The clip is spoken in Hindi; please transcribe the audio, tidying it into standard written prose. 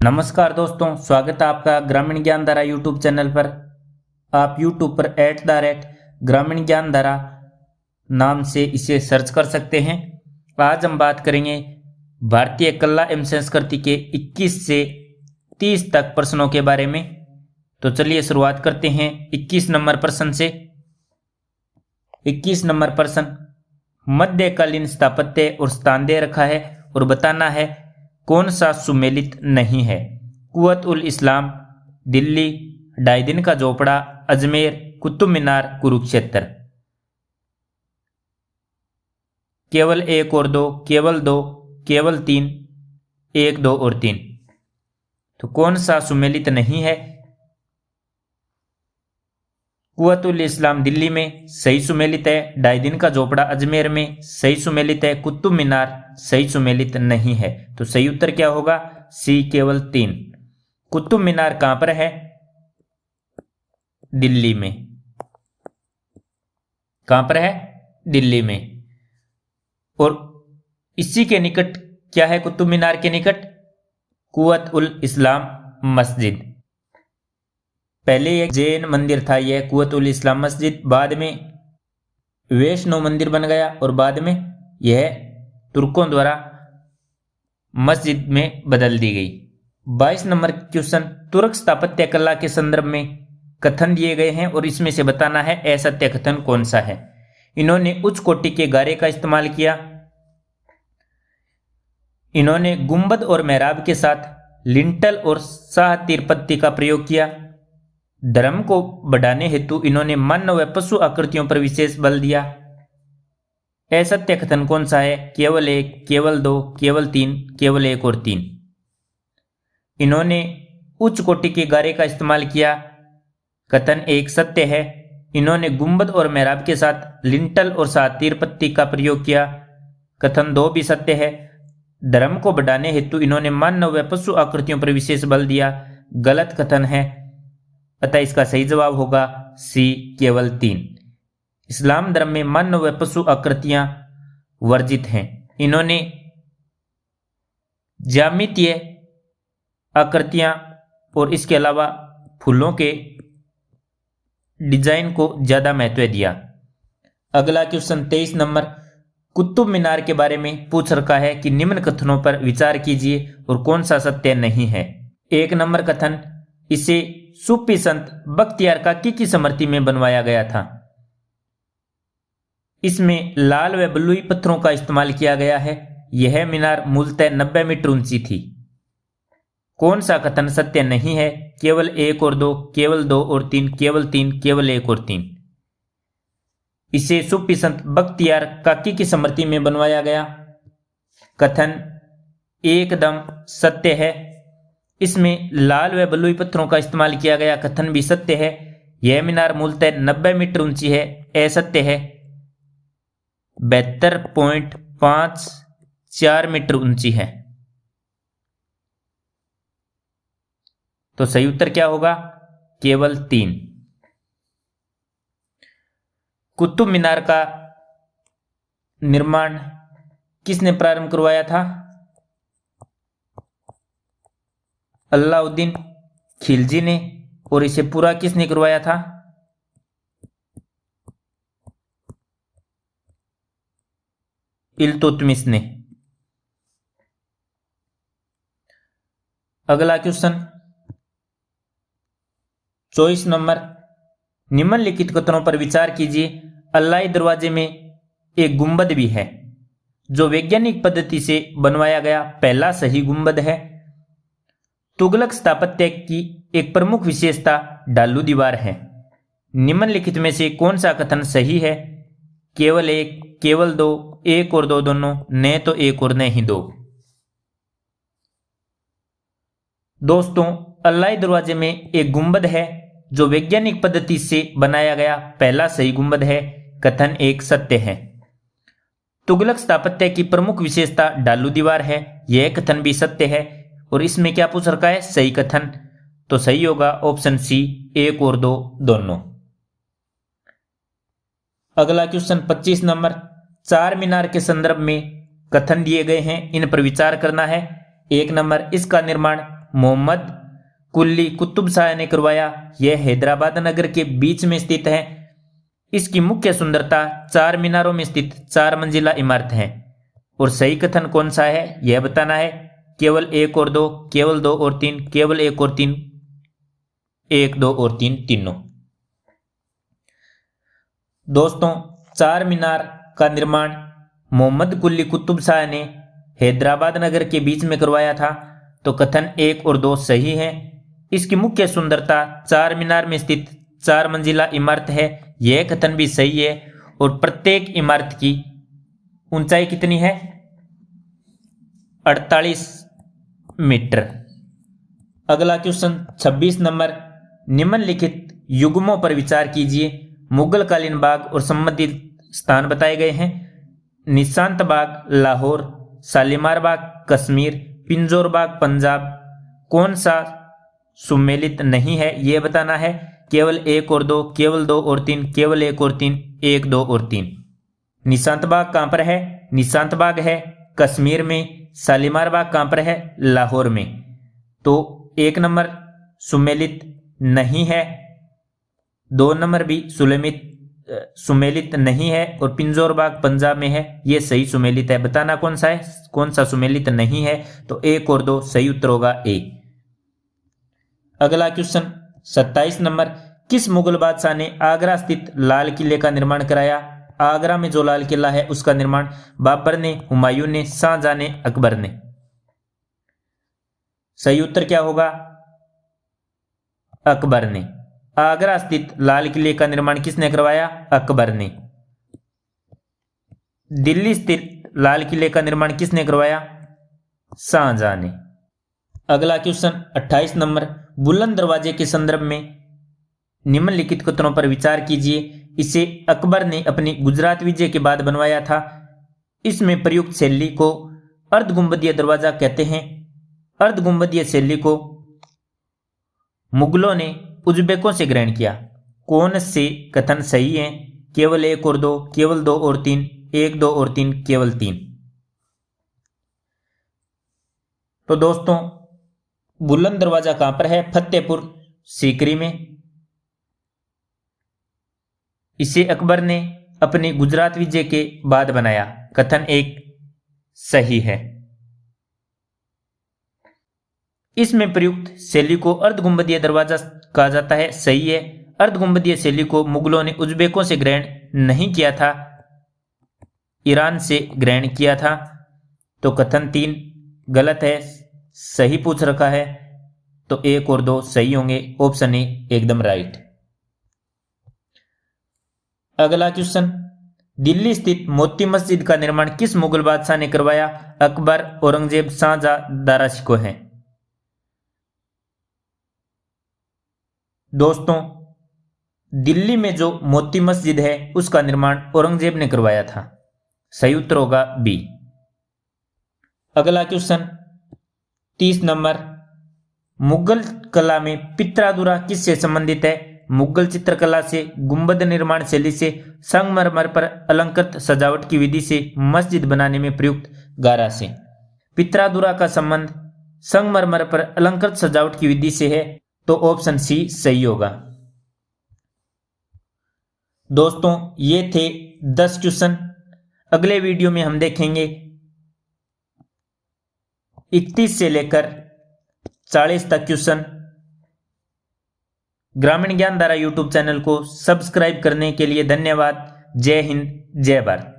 नमस्कार दोस्तों, स्वागत है आपका ग्रामीण ज्ञान धारा यूट्यूब चैनल पर। आप यूट्यूब पर @ग्रामीण ज्ञान धारा नाम से इसे सर्च कर सकते हैं। आज हम बात करेंगे भारतीय कला एवं संस्कृति के 21 से 30 तक प्रश्नों के बारे में। तो चलिए शुरुआत करते हैं 21 नंबर प्रश्न से। 21 नंबर प्रश्न, मध्यकालीन स्थापत्य और स्थान दे रखा है और बताना है कौन सा सुमेलित नहीं है। कुवत उल इस्लाम, दिल्ली, ढाई दिन का झोपड़ा, अजमेर, कुतुब मीनार, कुरुक्षेत्र। केवल एक और दो, केवल दो, केवल तीन, एक, दो और तीन। तो कौन सा सुमेलित नहीं है? कुवत उल इस्लाम दिल्ली में सही सुमेलित है, ढाई दिन का झोपड़ा अजमेर में सही सुमेलित है, कुतुब मीनार सही सुमेलित नहीं है। तो सही उत्तर क्या होगा? सी, केवल तीन। कुतुब मीनार कहां पर है? दिल्ली में। कहां पर है? दिल्ली में। और इसी के निकट क्या है? कुतुब मीनार के निकट कुवत उल इस्लाम मस्जिद। पहले एक जैन मंदिर था यह कुवत उल इस्लाम मस्जिद, बाद में वैष्णव मंदिर बन गया और बाद में यह तुर्कों द्वारा मस्जिद में बदल दी गई। 22 नंबर क्वेश्चन, तुर्क स्थापत्य कला के संदर्भ में कथन दिए गए हैं और इसमें से बताना है असत्य कथन कौन सा है। इन्होंने उच्च कोटि के गारे का इस्तेमाल किया, इन्होंने गुंबद और मेहराब के साथ लिंटल और शाह तीर पत्ती का प्रयोग किया, धर्म को बढ़ाने हेतु इन्होंने मानव व पशु आकृतियों पर विशेष बल दिया। असत्य कथन कौन सा है? केवल एक, केवल दो, केवल तीन, केवल एक और तीन। इन्होंने उच्च कोटि के गारे का इस्तेमाल किया, कथन एक सत्य है। इन्होंने गुंबद और मेहराब के साथ लिंटल और सातीर पत्ती का प्रयोग किया, कथन दो भी सत्य है। धर्म को बढ़ाने हेतु इन्होंने मानव व पशु आकृतियों पर विशेष बल दिया, गलत कथन है। अतः इसका सही जवाब होगा सी, केवल तीन। इस्लाम धर्म में मानव व पशु आकृतियां वर्जित हैं। इन्होंने ज्यामितीय आकृतियां और इसके अलावा फूलों के डिजाइन को ज्यादा महत्व दिया। अगला क्वेश्चन 23 नंबर, कुतुब मीनार के बारे में पूछ रखा है कि निम्न कथनों पर विचार कीजिए और कौन सा सत्य नहीं है। 1 नंबर कथन, इसे सूफी संत बख्तियार काकी की स्मृति में बनवाया गया था। इसमें लाल व बलुई पत्थरों का इस्तेमाल किया गया है। यह मीनार मूलतः 90 मीटर ऊंची थी। कौन सा कथन सत्य नहीं है? केवल एक और दो, केवल दो और तीन, केवल तीन, केवल एक और तीन। इसे सूफी संत बख्तियार काकी की स्मृति में बनवाया गया, कथन एकदम सत्य है। इसमें लाल व बलुई पत्थरों का इस्तेमाल किया गया, कथन भी सत्य है। यह मीनार मूलतः 90 मीटर ऊंची है, असत्य है। 72.54 मीटर ऊंची है। तो सही उत्तर क्या होगा? केवल तीन। कुतुब मीनार का निर्माण किसने प्रारंभ करवाया था? अलाउद्दीन खिलजी ने। और इसे पूरा किसने करवाया था? इल्तुतमिश ने। अगला क्वेश्चन 24 नंबर, निम्नलिखित कथनों पर विचार कीजिए। अल्लाही दरवाजे में एक गुंबद भी है जो वैज्ञानिक पद्धति से बनवाया गया पहला सही गुंबद है। तुगलक स्थापत्य की एक प्रमुख विशेषता ढालू दीवार है। निम्नलिखित में से कौन सा कथन सही है? केवल एक, केवल दो, एक और दो दोनों, न तो एक और न ही दो। दोस्तों, अल्लाही दरवाजे में एक गुंबद है जो वैज्ञानिक पद्धति से बनाया गया पहला सही गुंबद है, कथन एक सत्य है। तुगलक स्थापत्य की प्रमुख विशेषता ढालू दीवार है, यह कथन भी सत्य है। और इसमें क्या पूछ रखा है? सही कथन। तो सही होगा ऑप्शन सी, एक और दो दोनों। अगला क्वेश्चन 25 नंबर, चार मीनार के संदर्भ में कथन दिए गए हैं, इन पर विचार करना है। 1 नंबर, इसका निर्माण मोहम्मद कुली कुतुब शाह ने करवाया। यह हैदराबाद नगर के बीच में स्थित है। इसकी मुख्य सुंदरता 4 मीनारों में स्थित 4 मंजिला इमारत है। और सही कथन कौन सा है यह बताना है। केवल 1 और 2, केवल 2 और 3, केवल 1 और 3, 1, 2 और 3 तीनों। दोस्तों, 4 मीनार का निर्माण मोहम्मद कुली कुतुब शाह ने हैदराबाद नगर के बीच में करवाया था। तो कथन 1 और 2 सही है। इसकी मुख्य सुंदरता 4 मीनार में स्थित 4 मंजिला इमारत है, यह कथन भी सही है। और प्रत्येक इमारत की ऊंचाई कितनी है? 48 मीटर। अगला क्वेश्चन 26 नंबर, निम्नलिखित युग्मों पर विचार कीजिए। मुगल कालीन बाग और संबंधित स्थान बताए गए हैं। निशांत बाग लाहौर, शालीमार बाग कश्मीर, पिंजौर बाग पंजाब। कौन सा सुमेलित नहीं है यह बताना है। केवल 1 और 2, केवल 2 और 3, केवल 1 और 3, 1, 2 और 3। निशांत बाग कहां पर है? निशांत बाग है कश्मीर में। शालीमार बाग कहां पर है? लाहौर में। तो 1 नंबर सुमेलित नहीं है, 2 नंबर भी सुमेलित नहीं है, और पिंजौर बाग पंजाब में है, यह सही सुमेलित है। बताना कौन सा है, कौन सा सुमेलित नहीं है। तो 1 और 2 सही उत्तर होगा ए। अगला क्वेश्चन 27 नंबर, किस मुगल बादशाह ने आगरा स्थित लाल किले का निर्माण कराया? आगरा में जो लाल किला है उसका निर्माण बाबर ने, हुमायूं ने, शाहजहां ने, अकबर ने। सही उत्तर क्या होगा? अकबर ने। आगरा स्थित लाल किले का निर्माण किसने करवाया? अकबर ने। दिल्ली स्थित लाल किले का निर्माण किसने करवाया? शाहजहां ने। अगला क्वेश्चन 28 नंबर, बुलंद दरवाजे के संदर्भ में निम्नलिखित कथनों पर विचार कीजिए। इसे अकबर ने अपनी गुजरात विजय के बाद बनवाया था। इसमें प्रयुक्त शैली को अर्धगुंबदीय दरवाजा कहते हैं। अर्धगुंबदीय शैली को मुगलों ने उज्बेकों से ग्रहण किया। कौन से कथन सही हैं? केवल 1 और 2, केवल 2 और 3, 1, 2 और 3, केवल 3। तो दोस्तों, बुलंद दरवाजा कहां पर है? फतेहपुर सीकरी में। इसे अकबर ने अपनी गुजरात विजय के बाद बनाया। कथन 1 सही है। इसमें प्रयुक्त शैली को अर्धगुंबदीय दरवाजा कहा जाता है, सही है। अर्धगुंबदीय शैली को मुगलों ने उज्बेकों से ग्रहण नहीं किया था, ईरान से ग्रहण किया था। तो कथन 3 गलत है, सही पूछ रखा है। तो 1 और 2 सही होंगे। ऑप्शन ए एकदम राइट। अगला क्वेश्चन, दिल्ली स्थित मोती मस्जिद का निर्माण किस मुगल बादशाह ने करवाया? अकबर, औरंगजेब, शाहजहां, दारा शिकोह हैं। दोस्तों, दिल्ली में जो मोती मस्जिद है उसका निर्माण औरंगजेब ने करवाया था। सही उत्तर होगा बी। अगला क्वेश्चन 30 नंबर, मुगल कला में पित्रादुरा किससे संबंधित है? मुगल चित्रकला से, गुंबद निर्माण शैली से, संगमरमर पर अलंकृत सजावट की विधि से, मस्जिद बनाने में प्रयुक्त गारा से। पित्रादुरा का संबंध संगमरमर पर अलंकृत सजावट की विधि से है। तो ऑप्शन सी सही होगा। दोस्तों, ये थे 10 क्वेश्चन। अगले वीडियो में हम देखेंगे 31 से लेकर 40 तक क्वेश्चन। ग्रामीण ज्ञान धारा यूट्यूब चैनल को सब्सक्राइब करने के लिए धन्यवाद। जय हिंद, जय भारत।